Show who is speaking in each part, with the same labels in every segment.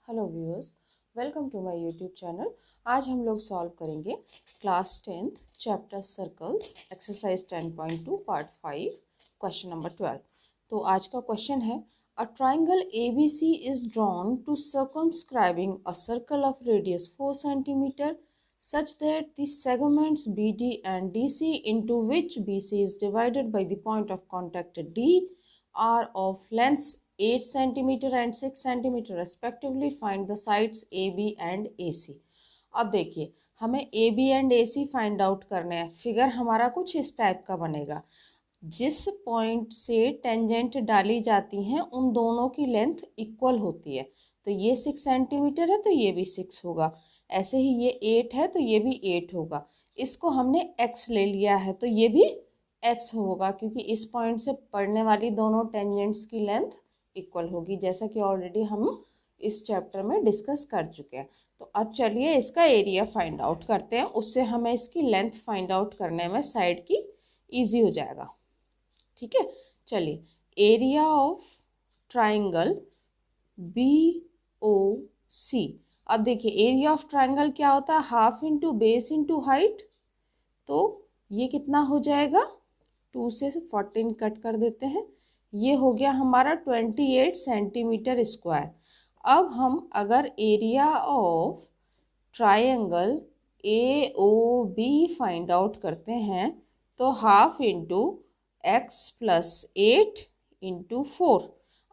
Speaker 1: Hello viewers, welcome to my YouTube channel. आज हम लोग सॉल्व करेंगे class 10th chapter circles exercise 10.2 part 5 question number 12। तो आज का क्वेश्चन है a triangle ABC is drawn to circumscribing a circle of radius 4 cm such that the segments BD and DC into which BC is divided by the point of contact D are of lengths 8 cm and 6 cm respectively. Find the sides AB and AC। अब देखिए हमें AB and AC find out करने हैं। Figure हमारा कुछ इस type का बनेगा। जिस पॉइंट से टेंजेंट डाली जाती हैं उन दोनों की लेंथ इक्वल होती है। तो ये 6 सेंटीमीटर है तो ये भी 6 होगा। ऐसे ही ये 8 है तो ये भी 8 होगा। इसको हमने x ले लिया है तो ये भी x होगा, क्योंकि इस पॉइंट से पड़ने वाली दोनों टेंजेंट्स की लेंथ इक्वल होगी, जैसा कि ऑलरेडी हम इस चैप्टर में डिस्कस कर चुके हैं। तो अब चलिए इसका एरिया फाइंड आउट करते हैं। उससे हमें इसकी लेंथ फाइंड आउट करने में साइड की इजी हो जाएगा। ठीक है, चलिए एरिया ऑफ ट्राइंगल BOC। अब देखिए एरिया ऑफ ट्राइंगल क्या होता है, half into base into height. तो ये कितना हो जाएगा, 2 से 14 कट कर देते हैं, ये हो गया हमारा 28 सेंटीमीटर स्क्वायर। अब हम अगर area of triangle AOB find out करते हैं तो half into x plus 8 into 4।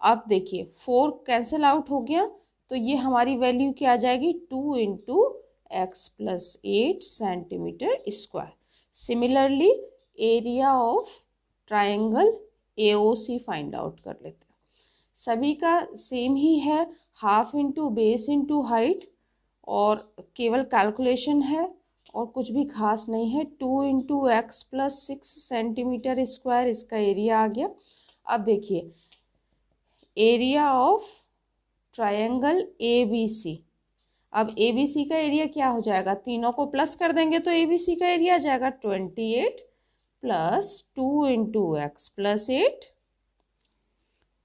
Speaker 1: अब देखिए 4 कैंसिल आउट हो गया तो ये हमारी वैल्यू क्या आ जाएगी, 2 into x plus 8 centimetre square. Similarly area of triangle AOC find out कर लेते हैं। सभी का सेम ही है, half into base into height, और केवल कैलकुलेशन है और कुछ भी खास नहीं है। 2 into x plus 6 centimetre square इसका एरिया आ गया। अब देखिए एरिया ऑफ ट्रायंगल ABC। अब ABC का एरिया क्या हो जाएगा, तीनों को प्लस कर देंगे तो ABC का एरिया आ जाएगा 28 plus 2 into x plus 8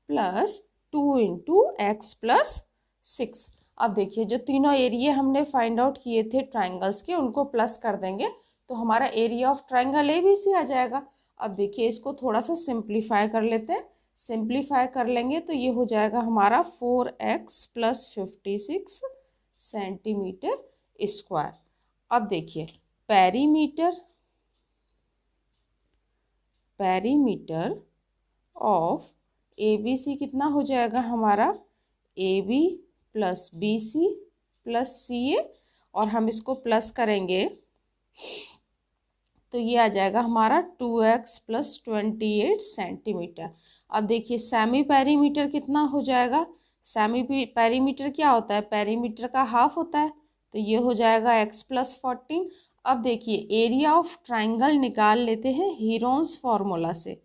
Speaker 1: plus 2 into x plus 6। अब देखिए जो तीनों एरिया हमने फाइंड आउट किए थे ट्राइंगल्स के, उनको प्लस कर देंगे तो हमारा एरिया ऑफ ट्राइंगल ABC आ जाएगा। अब देखिए इसको थोड़ा सा सिंप्लीफाई कर लेते हैं। सिंप्लीफाई कर लेंगे तो ये हो जाएगा हमारा 4x प्लस 56 सेंटीमीटर स्क्वायर। अब देखिए पेरीमीटर ऑफ ABC कितना हो जाएगा हमारा, AB plus BC plus CA, और हम इसको प्लस करेंगे तो ये आ जाएगा हमारा 2x प्लस 28 सेंटीमीटर। अब देखिए सेमी पेरीमीटर कितना हो जाएगा, सेमी पेरीमीटर क्या होता है, पेरीमीटर का हाफ होता है, तो ये हो जाएगा x प्लस 14। अब देखिए एरिया ऑफ ट्राइंगल निकाल लेते हैं हीरोन्स फार्मूला से।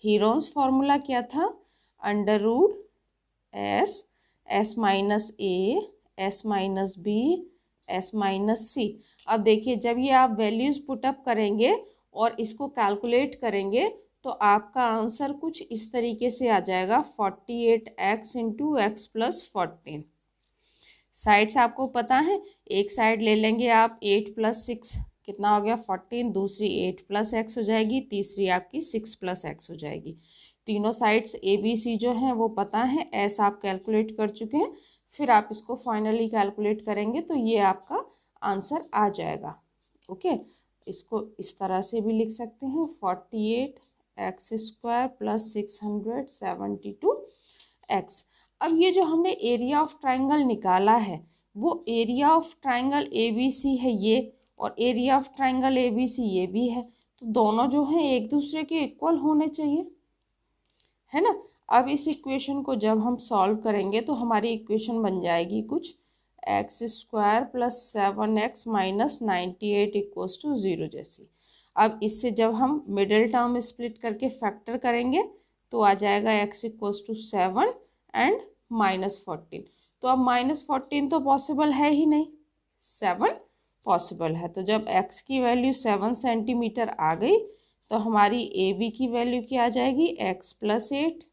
Speaker 1: हीरोन्स फार्मूला क्या था, under root S minus A S minus B S minus C। अब देखिए जब ये आप वैल्यूज़ पुटअप करेंगे और इसको कैलकुलेट करेंगे तो आपका आंसर कुछ इस तरीके से आ जाएगा 48x into x plus 14। Sides आपको पता है, एक साइड ले लेंगे आप 8 प्लस 6 कितना हो गया 14, दूसरी 8 प्लस एक्स हो जाएगी, तीसरी आपकी 6 प्लस एक्स हो जाएगी। तीनों साइड्स ABC जो हैं वो पता है, एस आप कैलकुलेट कर चुके हैं, फिर आप इसको फाइनली कैलकुलेट करेंगे तो ये आपका आंसर आ जाएगा। ओके, इसको इस तरह से भी लिख सकते हैं 48x स्क्वायर प्लस 672 एक्स। अब ये जो हमने एरिया ऑफ ट्राइंगल निकाला है वो एरिया ऑफ ट्राइंगल ABC है ये, और एरिया ऑफ ट्राइंगल ABC ये भी है, तो दोनों जो हैं एक दूसरे के इक्वल होने चाहिए, है ना। अब इस इक्वेशन को जब हम सॉल्व करेंगे तो हमारी इक्वेशन बन जाएगी कुछ x square plus 7x minus 98 equals to 0 जैसी। अब इससे जब हम मिडिल टर्म स्प्लिट करके फैक्टर करेंगे तो आ जाएगा x equals to 7 and minus 14। तो अब माइनस 14 तो पॉसिबल है ही नहीं, 7 पॉसिबल है। तो जब x की वैल्यू 7 सेंटीमीटर आ गई तो हमारी AB की वैल्यू क्या आ जाएगी, x प्लस 8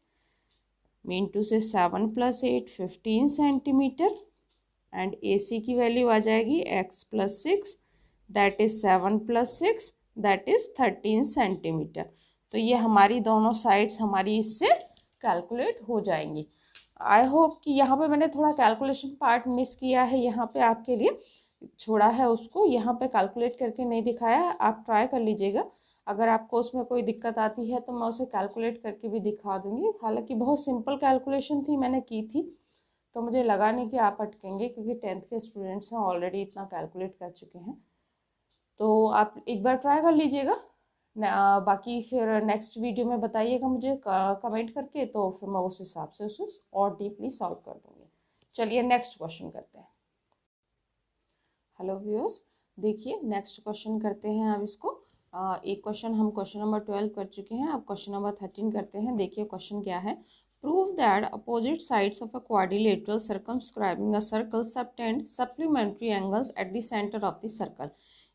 Speaker 1: मीन टू से 7 प्लस 8 15 सेंटीमीटर। एंड ए सी की वैल्यू आ जाएगी x plus 6 that is 7 plus 6 that is 13 centimetre. तो ये हमारी दोनों साइड्स हमारी इससे कैलकुलेट हो जाएंगी। आई होप कि यहाँ पे मैंने थोड़ा कैलकुलेशन पार्ट मिस किया है, यहाँ पे आपके लिए छोड़ा है उसको, यहाँ पे कैलकुलेट करके नहीं दिखाया है। आप ट्राई कर लीजिएगा, अगर आपको उसमें कोई दिक्कत आती है तो मैं उसे कैलकुलेट करके भी दिखा दूँगी। हालांकि बहुत सिंपल कैलकुलेशन थी, मैंने की थी, तो मुझे लगा नहीं कि आप अटकेंगे क्योंकि 10th के स्टूडेंट्स हैं, ऑलरेडी इतना कैलकुलेट कर चुके हैं। तो आप एक बार ट्राई कर लीजिएगा। बाकी फिर नेक्स्ट वीडियो में बताइएगा मुझे कमेंट करके, तो फिर मैं उस हिसाब से उसे और डीपली सॉल्व कर दूँगी। चलिए नेक्स्ट क्वेश्चन करते हैं। हेलो व्यूअर्स, देखिए नेक्स्ट क्वेश्चन करते हैं अब इसको। एक क्वेश्चन हम क्वेश्चन नंबर 12 कर चुके हैं, अब क्वेश्चन नंबर 13 करते हैं। देखिए क्वेश्चन क्या है। Prove that opposite sides of a quadrilateral circumscribing a circle subtend supplementary angles at the centre of the circle.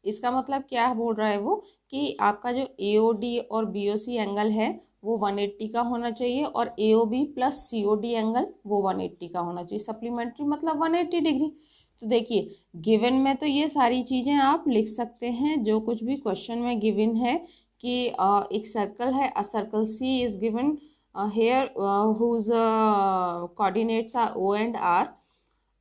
Speaker 1: इसका मतलब क्या बोल रहा है वो कि आपका जो AOD और BOC एंगल है वो 180 का होना चाहिए और AOB प्लस COD एंगल वो 180 का होना चाहिए। सप्लीमेंट्री मतलब 180 डिग्री। तो देखिए गिवन में तो ये सारी चीज़ें आप लिख सकते हैं, जो कुछ भी क्वेश्चन में गिवन है कि एक सर्कल है, a circle C is given here whose coordinates are O and R,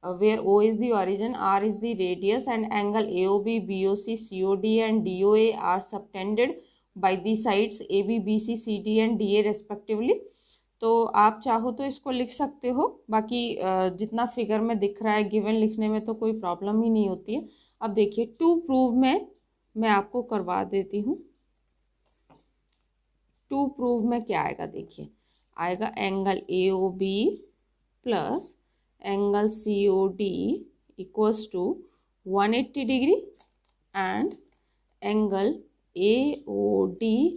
Speaker 1: where O is the origin, R is the radius, and angle AOB, BOC, COD and DOA are subtended by the sides AB, BC, CD and DA respectively। तो आप चाहो तो इसको लिख सकते हो, बाकी जितना फिगर में दिख रहा है गिवन लिखने में तो कोई प्रॉब्लम ही नहीं होती है। अब देखिए टू प्रूव में मैं आपको करवा देती हूँ। टू प्रूव में क्या आएगा, देखिए आएगा angle AOB plus angle COD equals to 180 degree and angle AOD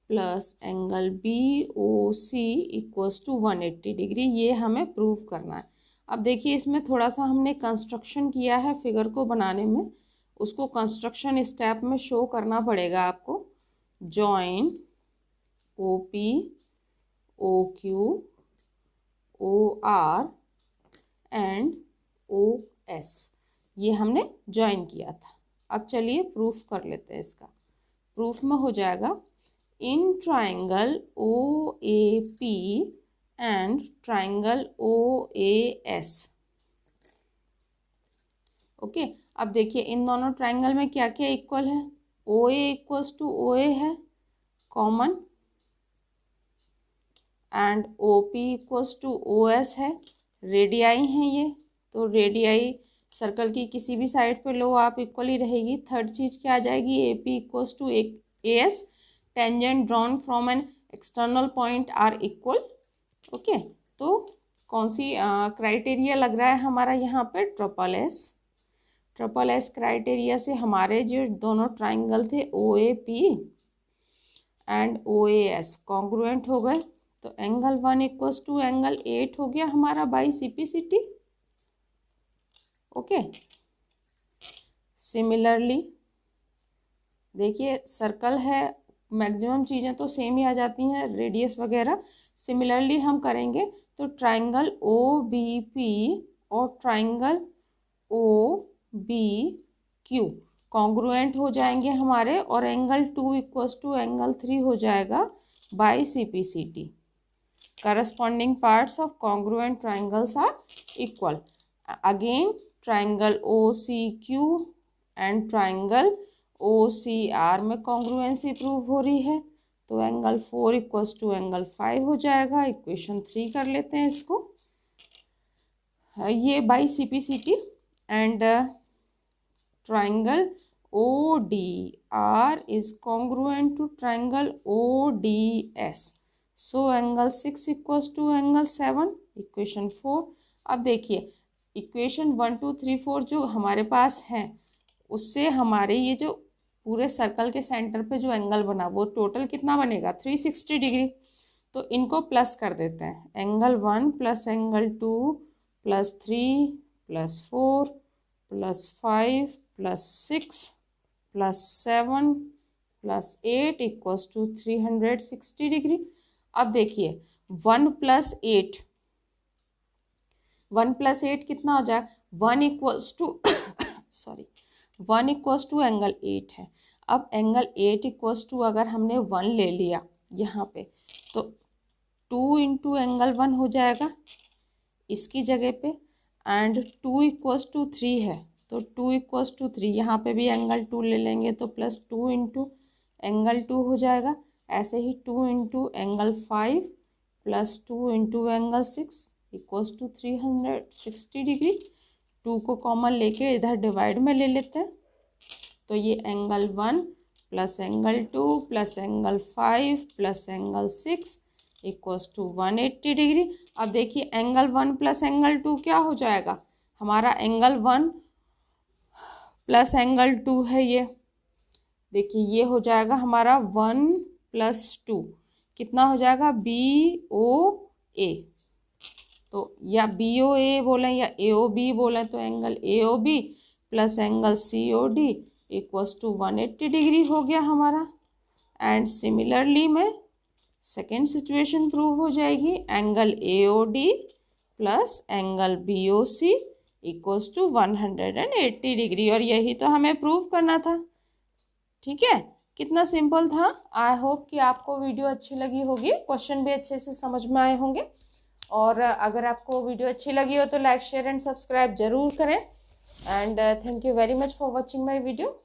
Speaker 1: plus angle BOC equals to 180 degree. ये हमें प्रूव करना है। अब देखिए इसमें थोड़ा सा हमने कंस्ट्रक्शन किया है फिगर को बनाने में, उसको कंस्ट्रक्शन स्टेप में शो करना पड़ेगा आपको। Join OP, OQ, OR and OS, ये हमने ज्वाइन किया था। अब चलिए प्रूफ कर लेते हैं इसका। प्रूफ में हो जाएगा in triangle OAP and triangle OAS। Okay, अब देखिए इन दोनों ट्राइंगल में क्या क्या इक्वल है। OA इक्वल्स टू OA है common, and OP equals to OS है, रेडियाई हैं ये, तो रेडियाई सर्कल की किसी भी साइड पे लो आप इक्वल ही रहेगी। थर्ड चीज क्या आ जाएगी, AP equals to AS, tangent drawn from an external point are equal. Okay, तो कौन सी क्राइटेरिया लग रहा है हमारा यहाँ पे, triple S. Triple S criteria से हमारे जो दोनों ट्राइंगल थे OAP एंड OAS कॉन्ग्रुएंट हो गए। तो एंगल 1 इक्वल्स टू एंगल 8 हो गया हमारा बाई CPCT। ओके, सिमिलरली देखिए सर्कल है, मैक्सिमम चीज़ें तो सेम ही आ जाती हैं, रेडियस वगैरह। सिमिलरली हम करेंगे तो ट्राइंगल OBP और ट्राइंगल OBQ कॉन्ग्रुएंट हो जाएंगे हमारे, और एंगल 2 इक्वल्स टू एंगल 3 हो जाएगा by CPCT। Corresponding parts of congruent triangles are equal. Again, triangle OCQ and triangle OCR में congruency prove हो रही है, तो एंगल 4 इक्वल्स टू एंगल 5 हो जाएगा। इक्वेशन 3 कर लेते हैं इसको, ये by CPCT। And triangle ODR is congruent to triangle ODS, so angle 6 equals to angle 7, equation 4। अब देखिए इक्वेशन 1 2 3 4 जो हमारे पास हैं उससे हमारे ये जो पूरे सर्कल के सेंटर पे जो एंगल बना वो टोटल कितना बनेगा, 360 डिग्री। तो इनको प्लस कर देते हैं, angle 1 plus angle 2 plus 3 plus 4 plus 5 plus 6 plus 7 plus 8 equals to 360 degree. अब देखिए 1 प्लस 8, 1 + 8 कितना हो जाएगा, 1 equals to sorry 1 equals to angle 8 है। अब एंगल 8 इक्वल्स टू अगर हमने 1 ले लिया यहाँ पे तो 2 इंटू एंगल 1 हो जाएगा इसकी जगह पे, एंड 2 इक्वल्स टू 3 है तो 2 इक्वल्स टू 3 यहाँ पे भी एंगल 2 ले लेंगे तो प्लस 2 इंटू एंगल 2 हो जाएगा। ऐसे ही 2 into angle 5 plus 2 into angle 6 equals to 360 degree. 2 को कॉमन लेके इधर डिवाइड में ले लेते हैं तो ये angle 1 plus angle 2 plus angle 5 plus angle 6 equals to 180 degree. अब देखिए एंगल 1 प्लस एंगल 2 क्या हो जाएगा, हमारा एंगल 1 प्लस एंगल 2 है ये, देखिए ये हो जाएगा हमारा 1 प्लस 2 कितना हो जाएगा BOA। तो या BOA बोलें या AOB बोलें तो angle AOB plus angle COD equals to 180 degree हो गया हमारा। एंड सिमिलरली में सेकेंड सिचुएशन प्रूव हो जाएगी, angle AOD plus angle BOC equals to 180 degree, और यही तो हमें प्रूव करना था। ठीक है, कितना सिंपल था। आई होप कि आपको वीडियो अच्छी लगी होगी, क्वेश्चन भी अच्छे से समझ में आए होंगे। और अगर आपको वीडियो अच्छी लगी हो तो लाइक शेयर एंड सब्सक्राइब जरूर करें। And thank you very much for watching my video.